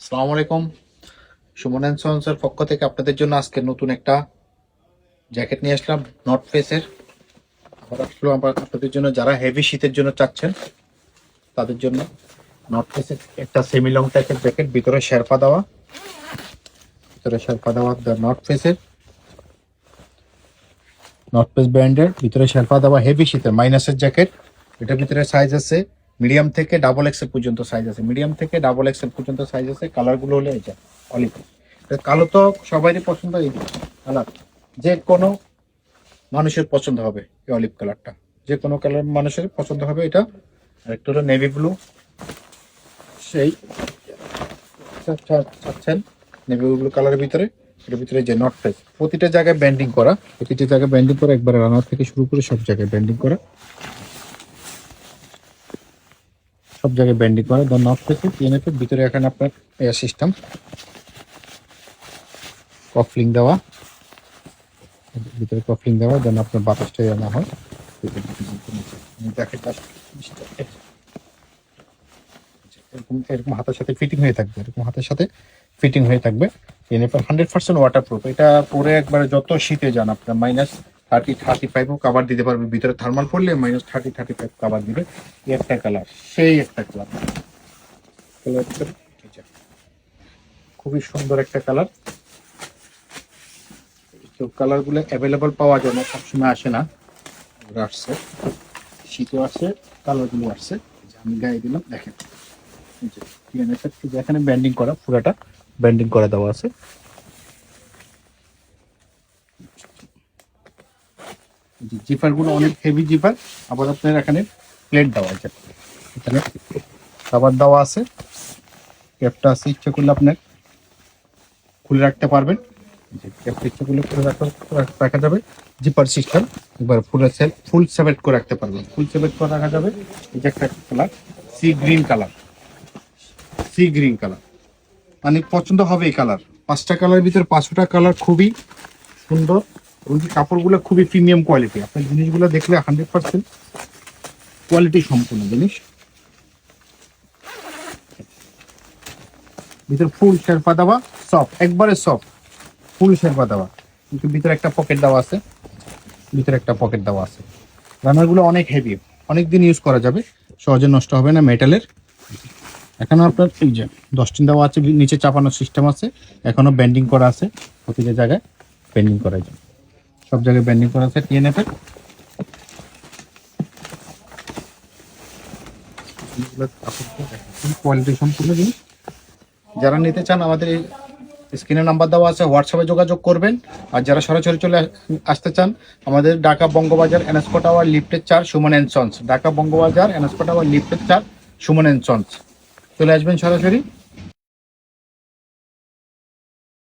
আসসালামু আলাইকুম। সুমন অ্যান্ড সন্সের পক্ষ থেকে আপনাদের জন্য আজকে নতুন একটা জ্যাকেট নিয়ে আসলাম নর্থ ফেসের। আবার আসলো আপনাদের জন্য যারা হেভি শীতের জন্য চাচ্ছেন তাদের জন্য নর্থ ফেসের একটা সেমি লং টাইপের জ্যাকেট, ভিতরে শেরপা দেওয়া, নর্থ ফেস ব্র্যান্ডের ভিতরে শেরপা দেওয়া হেভি শীতের মাইনাসের জ্যাকেট। এটার ভিতরে সাইজ আছে মিডিয়াম থেকে ডাবল এক্সেল পর্যন্ত সাইজ আছে, কালারগুলো হলো এটা অলিভ কালো, তো সবারই পছন্দ। এই কালার যে কোনো মানুষের পছন্দ হবে, এই অলিভ কালারটা যে কোনো কালার মানুষের পছন্দ হবে। এটা আরেকটা হলো নেভি ব্লু, সেই চাচ্ছেন নেভি ব্লু কালারের ভিতরে। এটার ভিতরে যে নর্থ ফেস প্রতিটা জায়গায় ব্যান্ডিং করা, একবারে রানার থেকে শুরু করে সব জায়গায় ব্যান্ডিং করা, নর্থ ফেসে টিএনএফের ভিতরে এখানে আপনার এয়ার সিস্টেম কফলিং দেওয়া, যেন আপনার বাতাসটা না হয়। এরকম হাতের সাথে ফিটিং হয়ে থাকবে, এনএফের 100% ওয়াটারপ্রুফ। এটা পরে একবারে যত শীতে যান আপনার -30-35 কাভার দিতে পারবে। ভিতরে থার্মাল পড়লে -30-35 কাভার দিবে। একটা কালার, সেই একটা কালার, খুবই সুন্দর একটা কালার। তো কালারগুলো অ্যাভেলেবল পাওয়া যায় না, সবসময় আসে না, আসছে শীতও আসছে, কালারগুলো আসছে। আমি গায়ে দিলাম, দেখেন এখানে ব্যান্ডিং করা, পুরাটা ব্যান্ডিং করা দেওয়া আছে। জিপার গুলো অনেক হেভি জিপার। আবার আপনার এখানে প্লেট দেওয়া আছে, এখানে খাবার দেওয়া আছে, ক্যাপটা আছে, ইচ্ছে করলে আপনার খুলে রাখতে পারবেন। ক্যাপটা ইচ্ছে করলে খুলে রাখা যাবে। জিপার সিস্টেম একবার ফুল সেপারেট করে রাখতে পারবেন, রাখা যাবে। এই যে একটা কালার সি গ্রিন কালার, মানে পছন্দ হবে এই কালার। 5টা কালারের ভিতরে 5টা কালার খুবই সুন্দর, এবং কাপড়গুলো খুবই প্রিমিয়াম কোয়ালিটি। আপনার জিনিসগুলো দেখলে 100% কোয়ালিটি সম্পূর্ণ জিনিস। ভিতরে ফুল শেরপা দেওয়া, সফট, একবারে সফট, ফুল শেরপা দেওয়া। কিন্তু ভিতরে একটা পকেট দেওয়া আছে, রানারগুলো অনেক হেভি, অনেক দিন ইউজ করা যাবে, সহজে নষ্ট হবে না, মেটালের। এখানে আপনার এই যে 10 দেওয়া আছে, নিচে চাপানোর সিস্টেম আছে, এখনো ব্যান্ডিং করা আছে, প্রতিটা জায়গায় ব্যান্ডিং করা যায়, সব জায়গায় ব্যান্ডিং করা আছে টিএনএফ এর। কোয়ালিটি সম্পূর্ণ জিনিস। যারা নিতে চান আমাদের এই স্ক্রিনে নাম্বার দেওয়া আছে, হোয়াটসঅ্যাপে যোগাযোগ করবেন। আর যারা সরাসরি চলে আসতে চান, আমাদের ঢাকা বঙ্গবাজার এনএসকো টাওয়ার লিফটের 4 সুমন অ্যান্ড সন্স, ঢাকা বঙ্গবাজার এনএসকো টাওয়ার লিফটের 4 সুমন অ্যান্ড সন্স, চলে আসবেন সরাসরি।